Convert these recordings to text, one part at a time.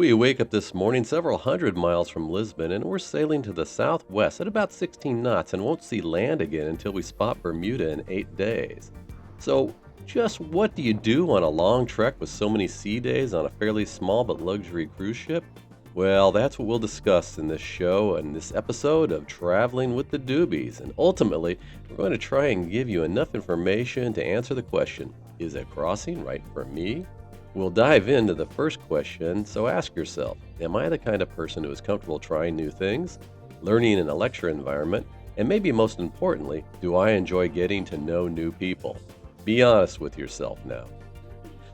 We wake up this morning several hundred miles from Lisbon and we're sailing to the southwest at about 16 knots and won't see land again until we spot Bermuda in 8 days. So, just what do you do on a long trek with so many sea days on a fairly small but luxury cruise ship? Well, that's what we'll discuss in this show and this episode of Traveling with the Doobies. And ultimately, we're going to try and give you enough information to answer the question, is a crossing right for me? We'll dive into the first question, so ask yourself, am I the kind of person who is comfortable trying new things, learning in a lecture environment, and maybe most importantly, do I enjoy getting to know new people? Be honest with yourself now.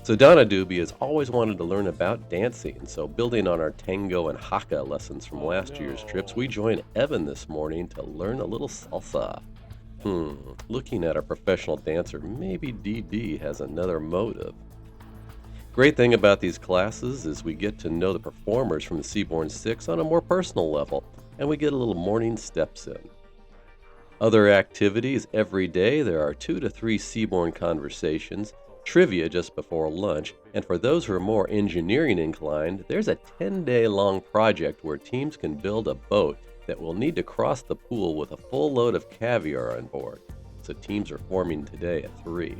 So Donna Doobie has always wanted to learn about dancing, so building on our tango and haka lessons from last year's trips, we join Evan this morning to learn a little salsa. Looking at our professional dancer, maybe DD has another motive. Great thing about these classes is we get to know the performers from the Seabourn 6 on a more personal level, and we get a little morning steps in. Other activities every day, there are 2 to 3 Seabourn conversations, trivia just before lunch, and for those who are more engineering inclined, there's a 10-day long project where teams can build a boat that will need to cross the pool with a full load of caviar on board. So teams are forming today at 3.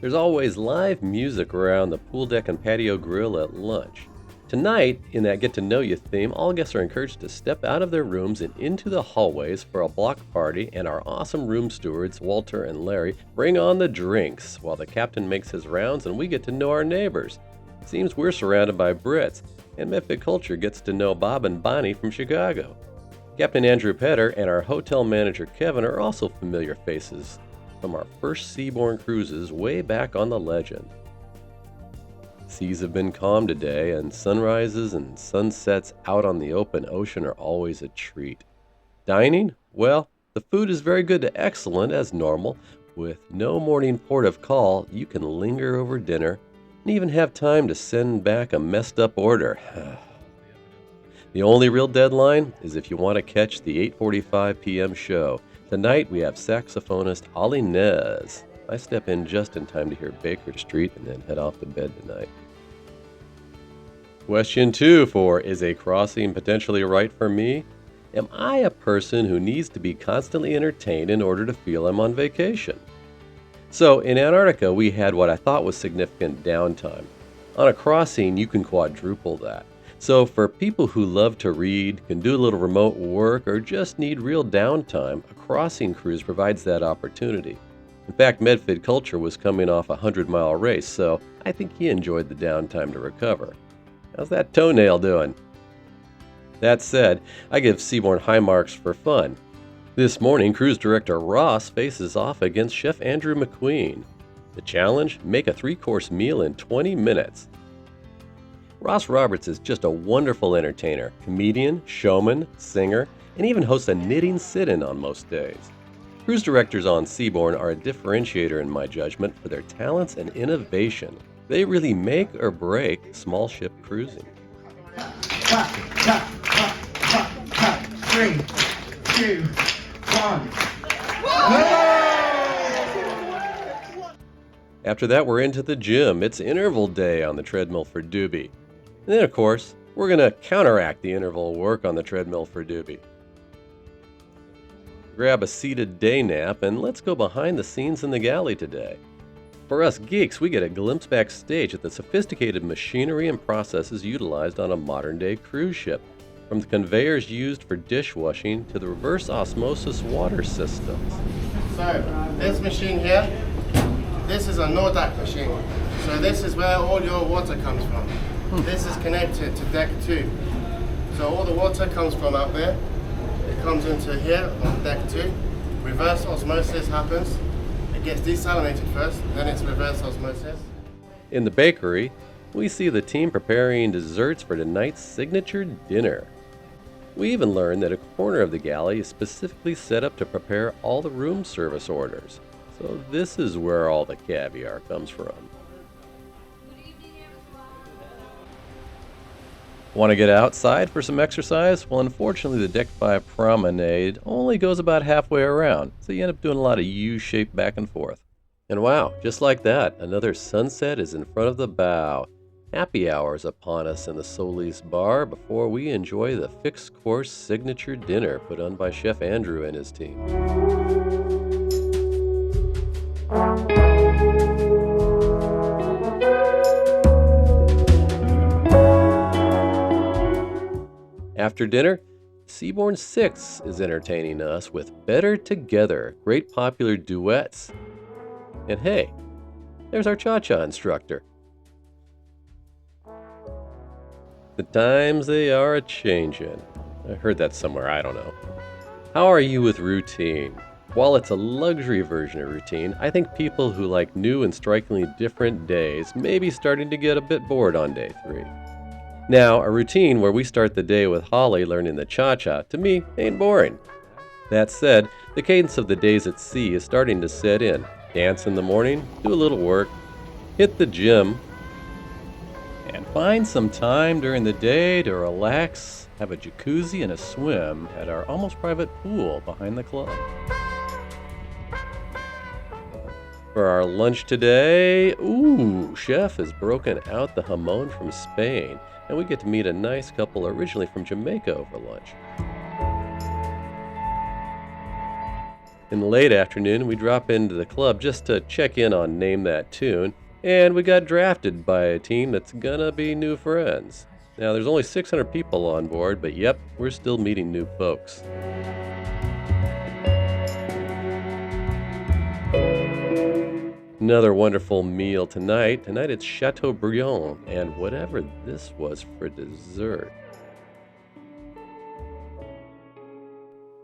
There's always live music around the pool deck and patio grill at lunch. Tonight, in that Get to Know You theme, all guests are encouraged to step out of their rooms and into the hallways for a block party, and our awesome room stewards, Walter and Larry, bring on the drinks while the captain makes his rounds and we get to know our neighbors. Seems we're surrounded by Brits, and Medford Culture gets to know Bob and Bonnie from Chicago. Captain Andrew Petter and our hotel manager Kevin are also familiar faces from our first Seabourn cruises way back on the Legend. Seas have been calm today, and sunrises and sunsets out on the open ocean are always a treat. Dining? Well, the food is very good to excellent as normal. With no morning port of call, you can linger over dinner and even have time to send back a messed up order. The only real deadline is if you want to catch the 8:45 p.m. show. Tonight we have saxophonist Ollie Nez. I step in just in time to hear Baker Street and then head off to bed tonight. Question 2 for Is a Crossing Potentially Right for Me? Am I a person who needs to be constantly entertained in order to feel I'm on vacation? So in Antarctica we had what I thought was significant downtime. On a crossing you can quadruple that. So for people who love to read, can do a little remote work, or just need real downtime, a crossing cruise provides that opportunity. In fact, Medford Culture was coming off a 100-mile race, so I think he enjoyed the downtime to recover. How's that toenail doing? That said, I give Seabourn high marks for fun. This morning, cruise director Ross faces off against Chef Andrew McQueen. The challenge? Make a 3-course meal in 20 minutes. Ross Roberts is just a wonderful entertainer, comedian, showman, singer, and even hosts a knitting sit-in on most days. Cruise directors on Seabourn are a differentiator in my judgment for their talents and innovation. They really make or break small ship cruising. 3, 2, 1. After that, we're into the gym. It's interval day on the treadmill for Doobie. And then, of course, we're going to counteract the interval work on the treadmill for Doobie. Grab a seated day nap and let's go behind the scenes in the galley today. For us geeks, we get a glimpse backstage at the sophisticated machinery and processes utilized on a modern-day cruise ship, from the conveyors used for dishwashing to the reverse osmosis water systems. So, this machine here, this is a Nordac machine. So this is where all your water comes from. This is connected to deck 2. So all the water comes from out there. It comes into here on deck 2. Reverse osmosis happens. It gets desalinated first, then it's reverse osmosis. In the bakery, we see the team preparing desserts for tonight's signature dinner. We even learn that a corner of the galley is specifically set up to prepare all the room service orders. So this is where all the caviar comes from. Want to get outside for some exercise? Well, unfortunately, the Deck 5 promenade only goes about halfway around, so you end up doing a lot of U-shaped back and forth. And wow, just like that, another sunset is in front of the bow. Happy hours upon us in the Solis bar before we enjoy the fixed course signature dinner put on by Chef Andrew and his team. After dinner, Seabourn 6 is entertaining us with Better Together, great popular duets. And hey, there's our cha-cha instructor. The times they are a-changin'. I heard that somewhere, I don't know. How are you with routine? While it's a luxury version of routine, I think people who like new and strikingly different days may be starting to get a bit bored on day 3. Now, a routine where we start the day with Holly learning the cha-cha, to me, ain't boring. That said, the cadence of the days at sea is starting to set in. Dance in the morning, do a little work, hit the gym, and find some time during the day to relax, have a jacuzzi and a swim at our almost private pool behind the club. For our lunch today, Chef has broken out the jamon from Spain, and we get to meet a nice couple originally from Jamaica over lunch. In the late afternoon, we drop into the club just to check in on Name That Tune, and we got drafted by a team that's gonna be new friends. Now, there's only 600 people on board, but yep, we're still meeting new folks. Another wonderful meal tonight. Tonight it's Chateaubriand and whatever this was for dessert.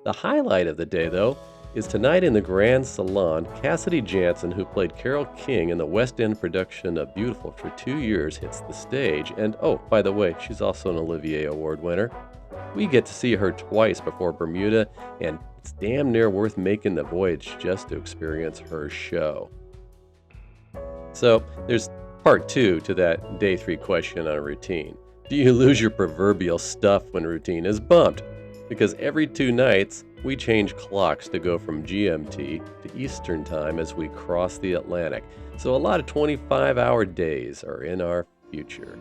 The highlight of the day, though, is tonight in the Grand Salon, Cassidy Jansen, who played Carole King in the West End production of Beautiful for 2 years, hits the stage. And oh, by the way, she's also an Olivier Award winner. We get to see her twice before Bermuda, and it's damn near worth making the voyage just to experience her show. So there's part 2 to that day 3 question on routine. Do you lose your proverbial stuff when routine is bumped? Because every 2 nights, we change clocks to go from GMT to Eastern Time as we cross the Atlantic. So a lot of 25-hour days are in our future.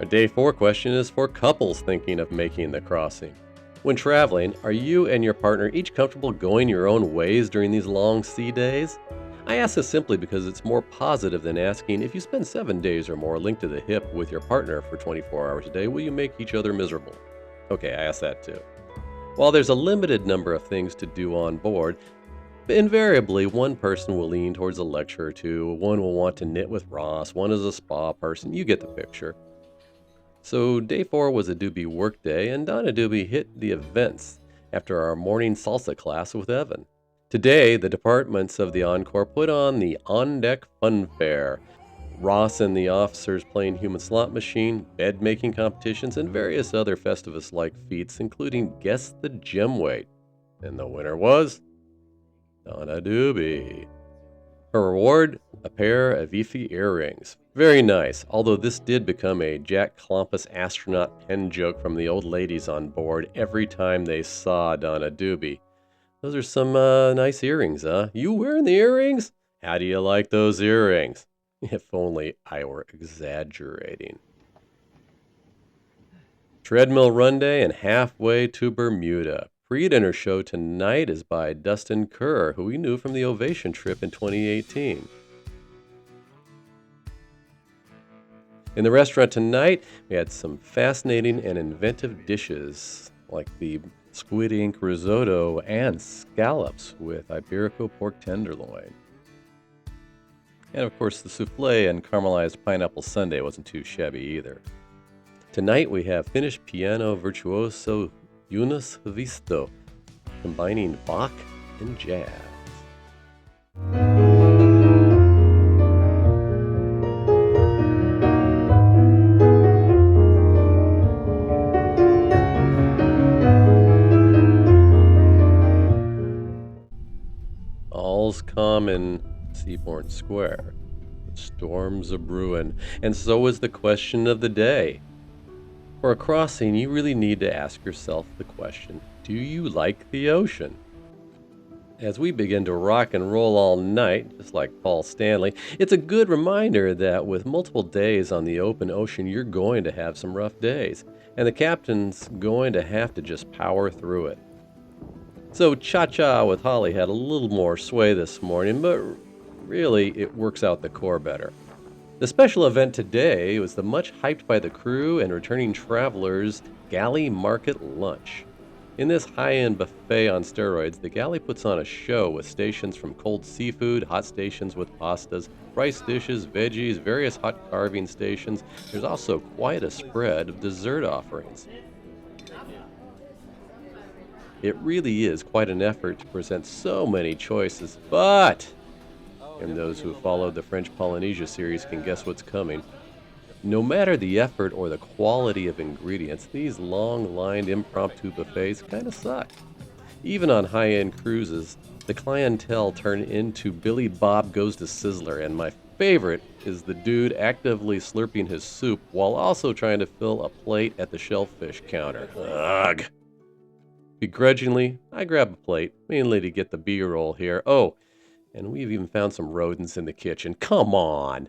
Our day 4 question is for couples thinking of making the crossing. When traveling, are you and your partner each comfortable going your own ways during these long sea days? I ask this simply because it's more positive than asking if you spend 7 days or more linked to the hip with your partner for 24 hours a day, will you make each other miserable? Okay, I ask that too. While there's a limited number of things to do on board, invariably one person will lean towards a lecture or two, one will want to knit with Ross, one is a spa person, you get the picture. So day 4 was a Doobie work day, and Donna Doobie hit the events after our morning salsa class with Evan. Today, the departments of the Encore put on the on-deck fun fair. Ross and the officers playing human slot machine, bed-making competitions, and various other Festivus-like feats, including Guess the Gem Weight. And the winner was Donna Doobie. Her reward, a pair of Efi earrings. Very nice, although this did become a Jack Klompus astronaut pen joke from the old ladies on board every time they saw Donna Doobie. Those are some nice earrings, huh? You wearing the earrings? How do you like those earrings? If only I were exaggerating. Treadmill run day and halfway to Bermuda. Pre-dinner show tonight is by Dustin Kerr, who we knew from the Ovation trip in 2018. In the restaurant tonight, we had some fascinating and inventive dishes, like the squid ink risotto and scallops with Iberico pork tenderloin. And of course, the souffle and caramelized pineapple sundae wasn't too shabby either. Tonight we have Finnish piano virtuoso Jonas Visto, combining Bach and jazz. All's calm in Seabourn Square. Storms a brewin', and so is the question of the day. For a crossing, you really need to ask yourself the question, do you like the ocean? As we begin to rock and roll all night, just like Paul Stanley, it's a good reminder that with multiple days on the open ocean, you're going to have some rough days, and the captain's going to have to just power through it. So Cha-Cha with Holly had a little more sway this morning, but really it works out the core better. The special event today was the much hyped by the crew and returning travelers Galley Market Lunch. In this high-end buffet on steroids, the Galley puts on a show with stations from cold seafood, hot stations with pastas, rice dishes, veggies, various hot carving stations. There's also quite a spread of dessert offerings. It really is quite an effort to present so many choices, but, and those who have followed the French Polynesia series can guess what's coming. No matter the effort or the quality of ingredients, these long-lined impromptu buffets kind of suck. Even on high-end cruises, the clientele turn into Billy Bob Goes to Sizzler, and my favorite is the dude actively slurping his soup while also trying to fill a plate at the shellfish counter. Ugh! Begrudgingly, I grab a plate, mainly to get the B-roll here. Oh, and we've even found some rodents in the kitchen. Come on!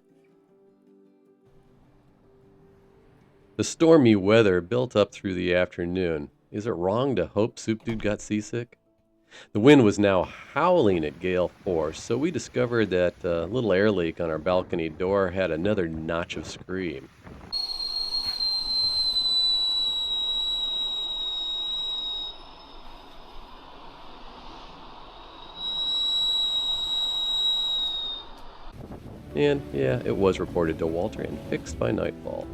The stormy weather built up through the afternoon. Is it wrong to hope Soup Dude got seasick? The wind was now howling at gale force, so we discovered that little air leak on our balcony door had another notch of scream. And yeah, it was reported to Walter and fixed by nightfall.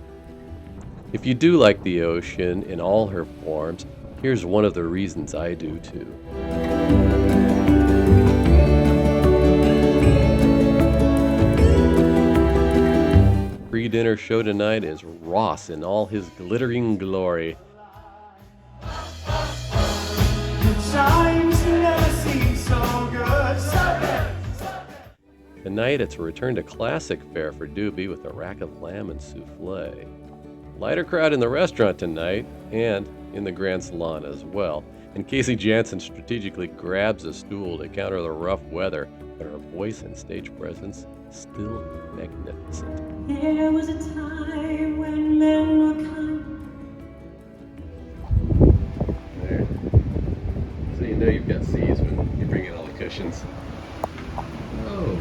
If you do like the ocean in all her forms, here's one of the reasons I do too. Pre-dinner show tonight is Ross in all his glittering glory. Tonight it's a return to classic fare for Doobie with a rack of lamb and souffle. Lighter crowd in the restaurant tonight, and in the Grand Salon as well. And Casey Jansen strategically grabs a stool to counter the rough weather, but her voice and stage presence still magnificent. There was a time when men were kind. There. So you know you've got C's when you bring in all the cushions. Oh.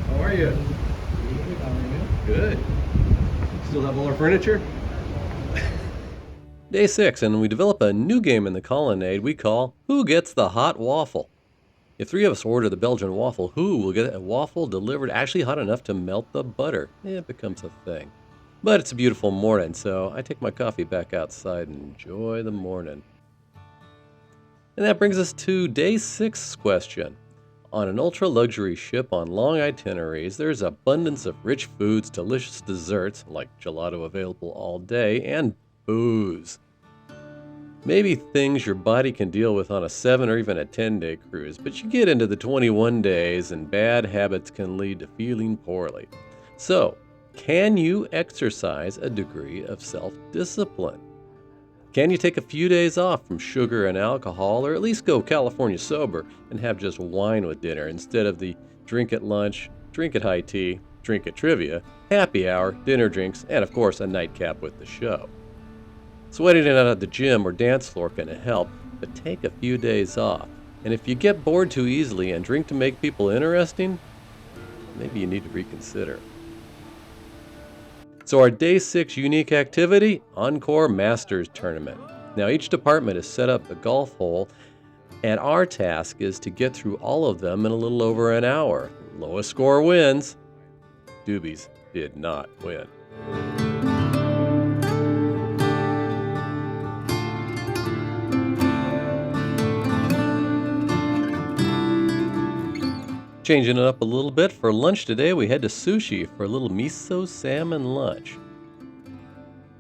How are you? Good, how are you? Good. Still have all our furniture? Day 6, and we develop a new game in the colonnade we call Who Gets the Hot Waffle? If 3 of us order the Belgian waffle, who will get a waffle delivered actually hot enough to melt the butter? It becomes a thing. But it's a beautiful morning, so I take my coffee back outside and enjoy the morning. And that brings us to Day 6's question. On an ultra-luxury ship on long itineraries, there's abundance of rich foods, delicious desserts, like gelato available all day, and booze. Maybe things your body can deal with on a 7 or even a 10-day cruise, but you get into the 21 days and bad habits can lead to feeling poorly. So, can you exercise a degree of self-discipline? Can you take a few days off from sugar and alcohol, or at least go California sober and have just wine with dinner instead of the drink at lunch, drink at high tea, drink at trivia, happy hour, dinner drinks, and of course a nightcap with the show? Sweating it out at the gym or dance floor can help, but take a few days off. And if you get bored too easily and drink to make people interesting, maybe you need to reconsider. So our Day 6 unique activity, Onboard Masters Tournament. Now each department has set up a golf hole, and our task is to get through all of them in a little over an hour. Lowest score wins. Doobies did not win. Changing it up a little bit, for lunch today we head to sushi for a little miso salmon lunch.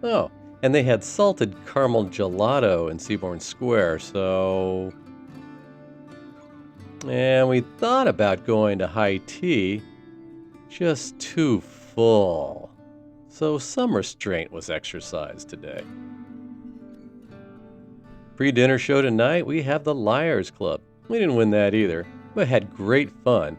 Oh, and they had salted caramel gelato in Seabourn Square, so... And we thought about going to high tea, just too full. So some restraint was exercised today. Pre-dinner show tonight, we have the Liars Club. We didn't win that either, but had great fun.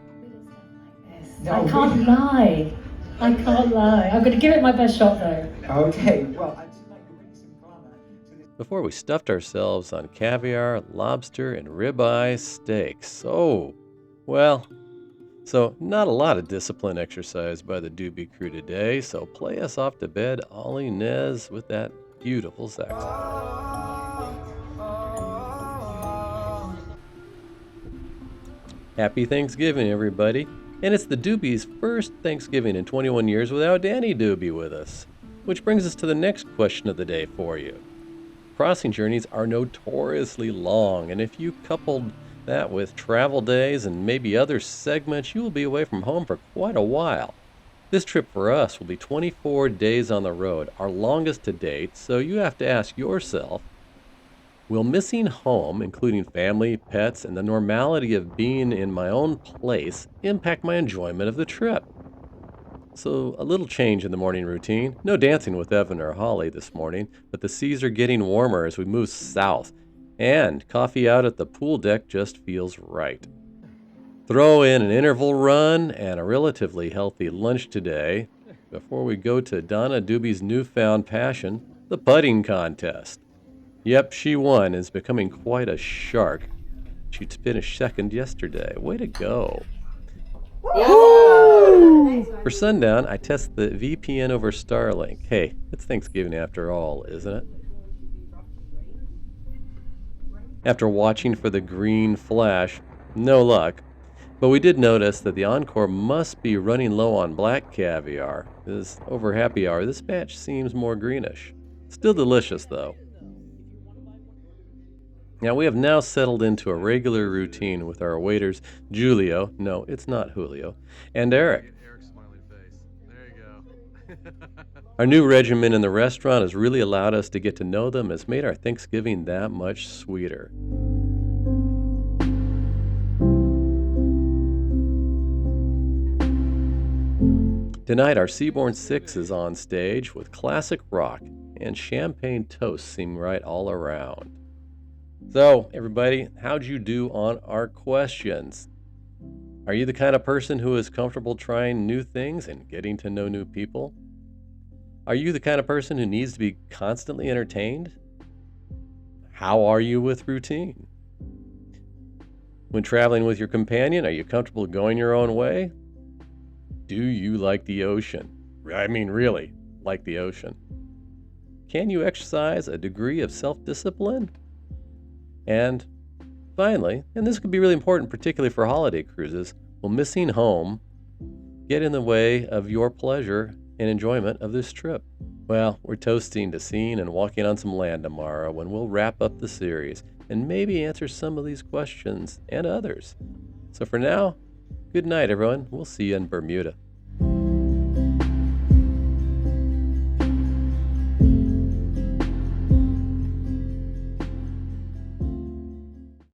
I can't lie. I can't lie. I'm going to give it my best shot though. Okay, well, I'd just like to bring some drama to this. Before we stuffed ourselves on caviar, lobster, and ribeye steaks. So not a lot of discipline exercise by the Doobie crew today, so play us off to bed, Ollie Nez, with that beautiful saxophone. Happy Thanksgiving, everybody. And it's the Doobies' first Thanksgiving in 21 years without Danny Doobie with us. Which brings us to the next question of the day for you. Crossing journeys are notoriously long, and if you coupled that with travel days and maybe other segments, you will be away from home for quite a while. This trip for us will be 24 days on the road, our longest to date, so you have to ask yourself, will missing home, including family, pets, and the normality of being in my own place, impact my enjoyment of the trip? So a little change in the morning routine. No dancing with Evan or Holly this morning, but the seas are getting warmer as we move south, and coffee out at the pool deck just feels right. Throw in an interval run and a relatively healthy lunch today before we go to Donna Doobie's newfound passion, the putting contest. Yep, she won and is becoming quite a shark. She finished second yesterday. Way to go. For sundown, I test the VPN over Starlink. Hey, it's Thanksgiving after all, isn't it? After watching for the green flash, no luck. But we did notice that the Encore must be running low on black caviar. This over happy hour, this batch seems more greenish. Still delicious though. Now we have now settled into a regular routine with our waiters, Julio, no, it's not Julio, and Eric. Eric's smiley face. There you go. Our new regimen in the restaurant has really allowed us to get to know them. It's made our Thanksgiving that much sweeter. Tonight, our Seabourn 6 is on stage with classic rock, and champagne toasts seem right all around. So, everybody, how'd you do on our questions? Are you the kind of person who is comfortable trying new things and getting to know new people? Are you the kind of person who needs to be constantly entertained? How are you with routine? When traveling with your companion, are you comfortable going your own way? Do you like the ocean? I mean, really, like the ocean. Can you exercise a degree of self-discipline? And finally, and this could be really important, particularly for holiday cruises, will missing home get in the way of your pleasure and enjoyment of this trip? Well, we're toasting to seeing and walking on some land tomorrow when we'll wrap up the series and maybe answer some of these questions and others. So for now, good night, everyone. We'll see you in Bermuda.